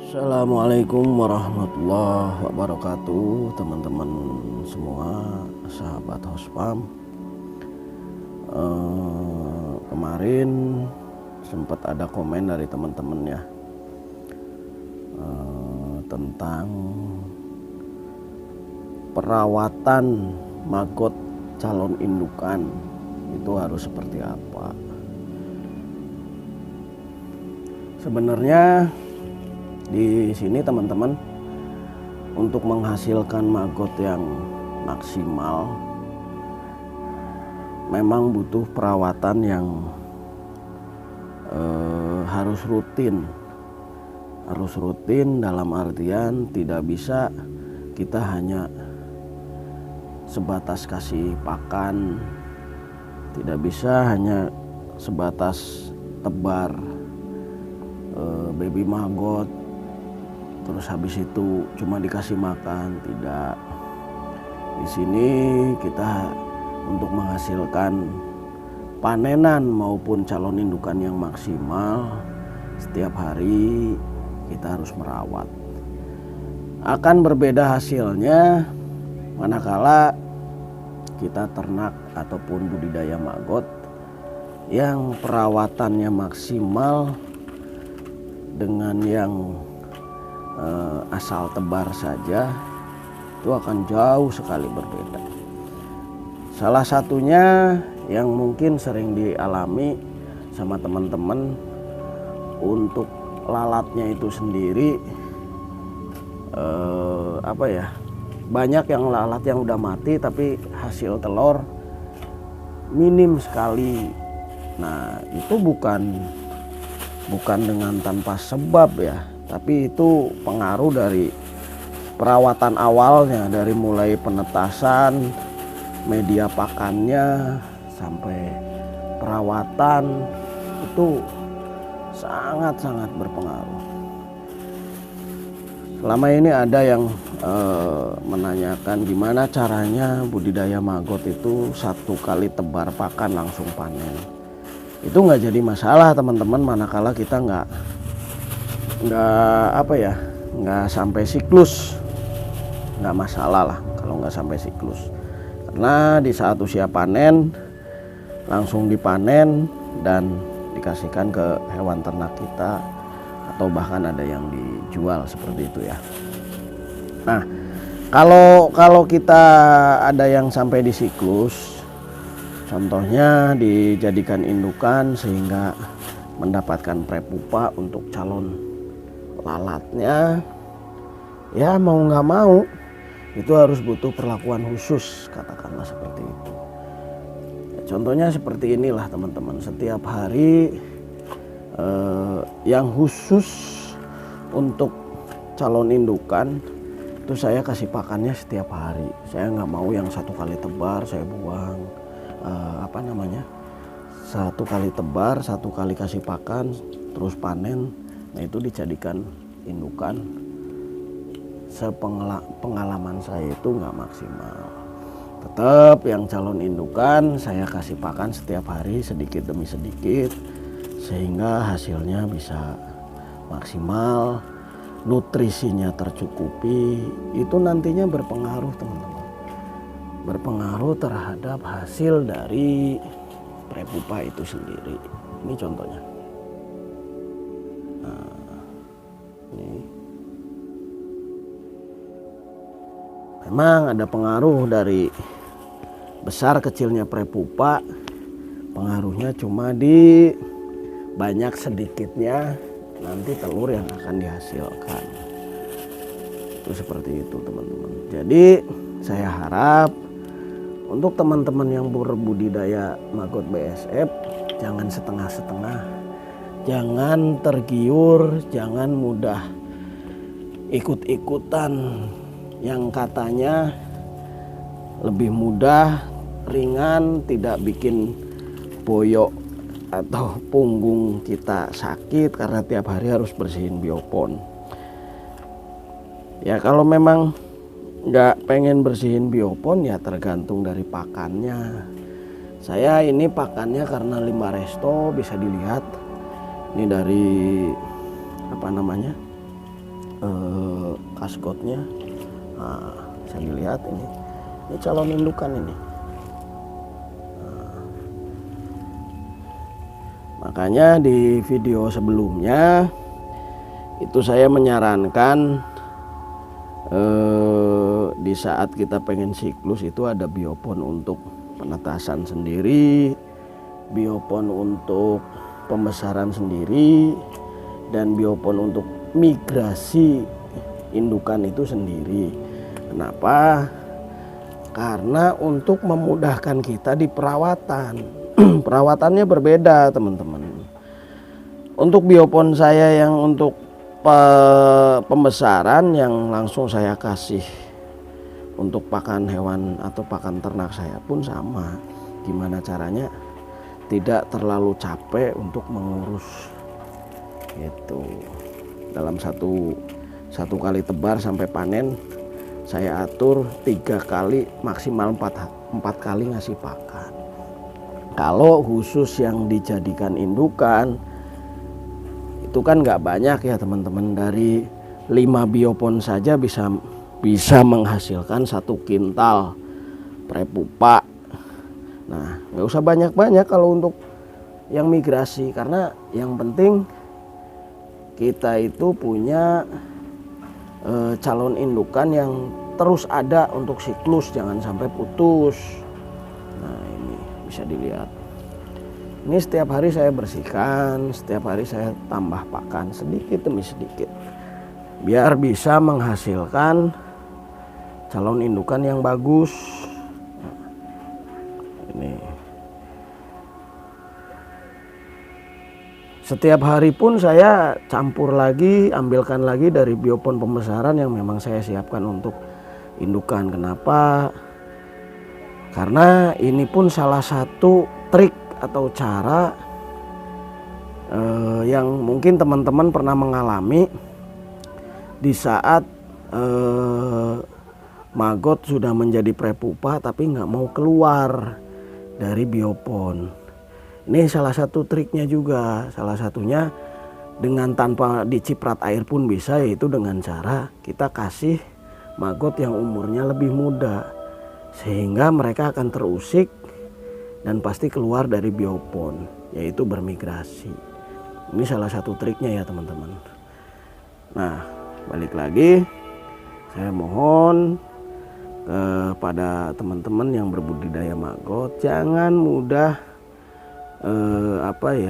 Assalamualaikum warahmatullahi wabarakatuh, teman-teman semua, sahabat Hospam. Kemarin sempat ada komen dari teman-teman ya, tentang perawatan maggot calon indukan itu harus seperti apa. Sebenarnya di sini teman-teman, untuk menghasilkan maggot yang maksimal memang butuh perawatan yang harus rutin dalam artian tidak bisa kita hanya sebatas kasih pakan, tidak bisa hanya sebatas tebar baby maggot terus habis itu cuma dikasih makan. Tidak. Di sini kita untuk menghasilkan panenan maupun calon indukan yang maksimal, setiap hari kita harus merawat. Akan berbeda hasilnya manakala kita ternak ataupun budidaya maggot yang perawatannya maksimal dengan yang asal tebar saja, itu akan jauh sekali berbeda. Salah satunya yang mungkin sering dialami sama teman-teman, untuk lalatnya itu sendiri banyak yang lalat yang udah mati tapi hasil telur minim sekali. Nah, itu bukan dengan tanpa sebab ya, tapi itu pengaruh dari perawatan awalnya, dari mulai penetasan, media pakannya, sampai perawatan, itu sangat-sangat berpengaruh. Selama ini ada yang menanyakan gimana caranya budidaya maggot itu satu kali tebar pakan langsung panen. Itu nggak jadi masalah teman-teman, manakala kita nggak sampai siklus, nggak masalah lah kalau nggak sampai siklus. Karena di saat usia panen langsung dipanen dan dikasihkan ke hewan ternak kita, atau bahkan ada yang dijual seperti itu ya. Nah, kalau kita ada yang sampai di siklus, contohnya dijadikan indukan sehingga mendapatkan prepupa untuk calon lalatnya, ya mau nggak mau itu harus butuh perlakuan khusus, katakanlah seperti itu. Ya, contohnya seperti inilah teman-teman, setiap hari yang khusus untuk calon indukan itu saya kasih pakannya setiap hari. Saya nggak mau yang satu kali tebar saya buang, satu kali tebar, satu kali kasih pakan, terus panen. Nah, itu dijadikan indukan. Pengalaman saya itu nggak maksimal. Tetap yang calon indukan saya kasih pakan setiap hari sedikit demi sedikit, sehingga hasilnya bisa maksimal, nutrisinya tercukupi. Itu nantinya berpengaruh teman-teman, berpengaruh terhadap hasil dari prepupa itu sendiri. Ini contohnya. Ini memang ada pengaruh dari besar kecilnya prepupa. Pengaruhnya cuma di banyak sedikitnya nanti telur yang akan dihasilkan. Itu seperti itu teman-teman. Jadi saya harap untuk teman-teman yang berbudidaya maggot BSF, jangan setengah-setengah, jangan tergiur, jangan mudah ikut-ikutan yang katanya lebih mudah, ringan, tidak bikin boyok atau punggung kita sakit karena tiap hari harus bersihin biopon. Ya kalau memang nggak pengen bersihin biopon ya tergantung dari pakannya. Saya ini pakannya karena limbah resto, bisa dilihat ini dari kaskotnya. Nah, bisa dilihat ini calon indukan ini. Makanya di video sebelumnya itu saya menyarankan di saat kita pengen siklus itu ada biopon untuk penetasan sendiri, biopon untuk pembesaran sendiri, dan biopon untuk migrasi indukan itu sendiri. Kenapa? Karena untuk memudahkan kita di perawatan. Perawatannya berbeda teman-teman. Untuk biopon saya yang untuk pembesaran yang langsung saya kasih untuk pakan hewan atau pakan ternak saya pun sama. Gimana caranya tidak terlalu capek untuk mengurus itu. Dalam satu kali tebar sampai panen saya atur 3 kali maksimal 4 kali ngasih pakan. Kalau khusus yang dijadikan indukan itu kan nggak banyak ya teman-teman. Dari 5 biopon saja bisa menghasilkan 1 kintal prepupa. Nah, nggak usah banyak-banyak kalau untuk yang migrasi, karena yang penting kita itu punya calon indukan yang terus ada untuk siklus, jangan sampai putus. Nah, ini bisa dilihat. Ini setiap hari saya bersihkan, setiap hari saya tambah pakan sedikit demi sedikit, biar bisa menghasilkan calon indukan yang bagus. Ini setiap hari pun saya campur lagi, ambilkan lagi dari biopon pembesaran yang memang saya siapkan untuk indukan. Kenapa? Karena ini pun salah satu trik atau cara yang mungkin teman-teman pernah mengalami di saat maggot sudah menjadi prepupa tapi nggak mau keluar dari biopon. Ini salah satu triknya juga. Salah satunya dengan tanpa diciprat air pun bisa, yaitu dengan cara kita kasih maggot yang umurnya lebih muda, sehingga mereka akan terusik dan pasti keluar dari biopon, yaitu bermigrasi. Ini salah satu triknya ya teman-teman. Nah, balik lagi, saya mohon kepada teman-teman yang berbudidaya maggot, jangan mudah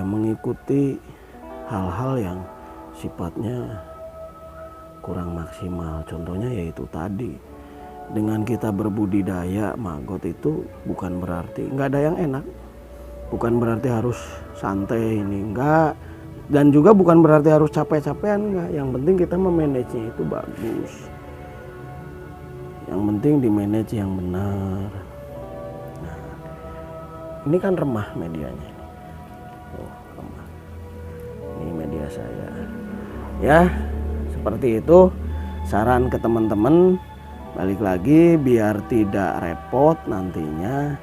mengikuti hal-hal yang sifatnya kurang maksimal. Contohnya yaitu tadi, dengan kita berbudidaya maggot itu bukan berarti nggak ada yang enak, bukan berarti harus santai ini, enggak, dan juga bukan berarti harus capek-capean, enggak. Yang penting kita memanagenya itu bagus, yang penting di manage yang benar. Nah, ini kan remah medianya, remah. Ini media saya ya, seperti itu. Saran ke teman-teman, balik lagi, biar tidak repot nantinya,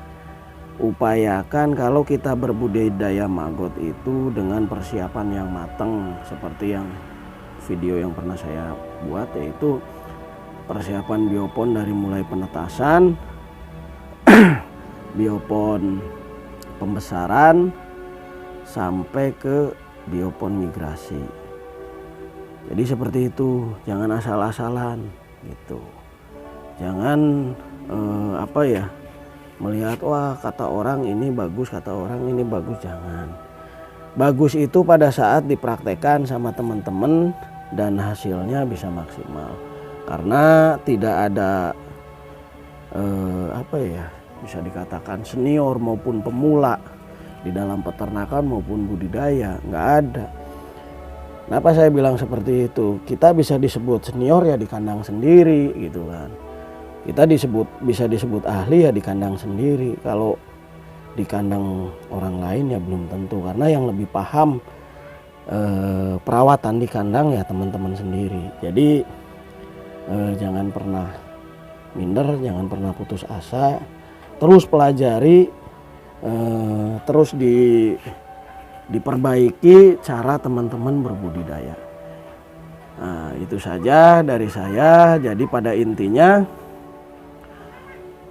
upayakan kalau kita berbudidaya maggot itu dengan persiapan yang matang, seperti yang video yang pernah saya buat, yaitu persiapan biopon dari mulai penetasan, biopon pembesaran, sampai ke biopon migrasi. Jadi seperti itu, jangan asal-asalan gitu. Jangan melihat wah kata orang ini bagus, kata orang ini bagus. Jangan. Bagus itu pada saat dipraktekkan sama teman-teman dan hasilnya bisa maksimal. Karena tidak ada bisa dikatakan senior maupun pemula di dalam peternakan maupun budidaya, nggak ada. Kenapa saya bilang seperti itu? Kita bisa disebut senior ya di kandang sendiri gitu kan. Kita bisa disebut ahli ya di kandang sendiri. Kalau di kandang orang lain ya belum tentu, karena yang lebih paham perawatan di kandang ya teman-teman sendiri. Jadi jangan pernah minder, jangan pernah putus asa, terus pelajari, terus diperbaiki cara teman-teman berbudidaya. Nah, itu saja dari saya. Jadi pada intinya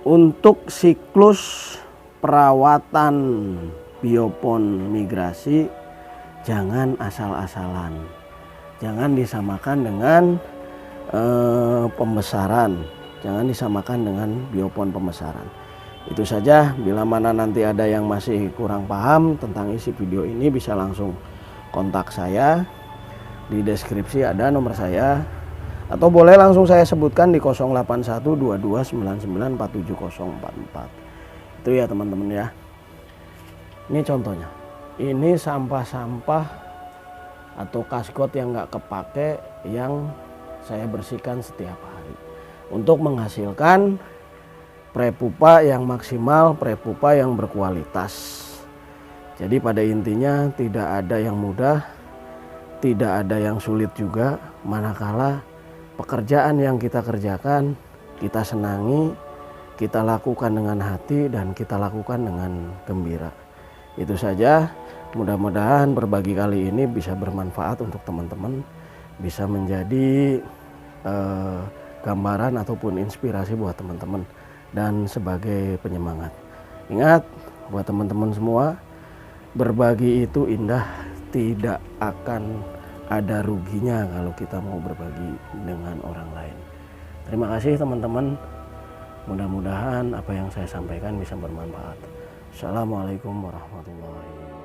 untuk siklus perawatan biopon migrasi jangan asal-asalan. Jangan disamakan dengan pembesaran. Jangan disamakan dengan biopon pembesaran. Itu saja. Bila mana nanti ada yang masih kurang paham tentang isi video ini, bisa langsung kontak saya. Di deskripsi ada nomor saya, atau boleh langsung saya sebutkan di 081229947044. Itu ya teman-teman ya. Ini contohnya. Ini sampah-sampah atau kaskot yang nggak kepake yang saya bersihkan setiap hari untuk menghasilkan prepupa yang maksimal, prepupa yang berkualitas. Jadi pada intinya tidak ada yang mudah, tidak ada yang sulit juga, manakala pekerjaan yang kita kerjakan, kita senangi, kita lakukan dengan hati, dan kita lakukan dengan gembira. Itu saja, mudah-mudahan berbagi kali ini bisa bermanfaat untuk teman-teman, bisa menjadi gambaran ataupun inspirasi buat teman-teman dan sebagai penyemangat. Ingat buat teman-teman semua, berbagi itu indah, tidak akan ada ruginya kalau kita mau berbagi dengan orang lain. Terima kasih teman-teman. Mudah-mudahan apa yang saya sampaikan bisa bermanfaat. Assalamualaikum warahmatullahi wabarakatuh.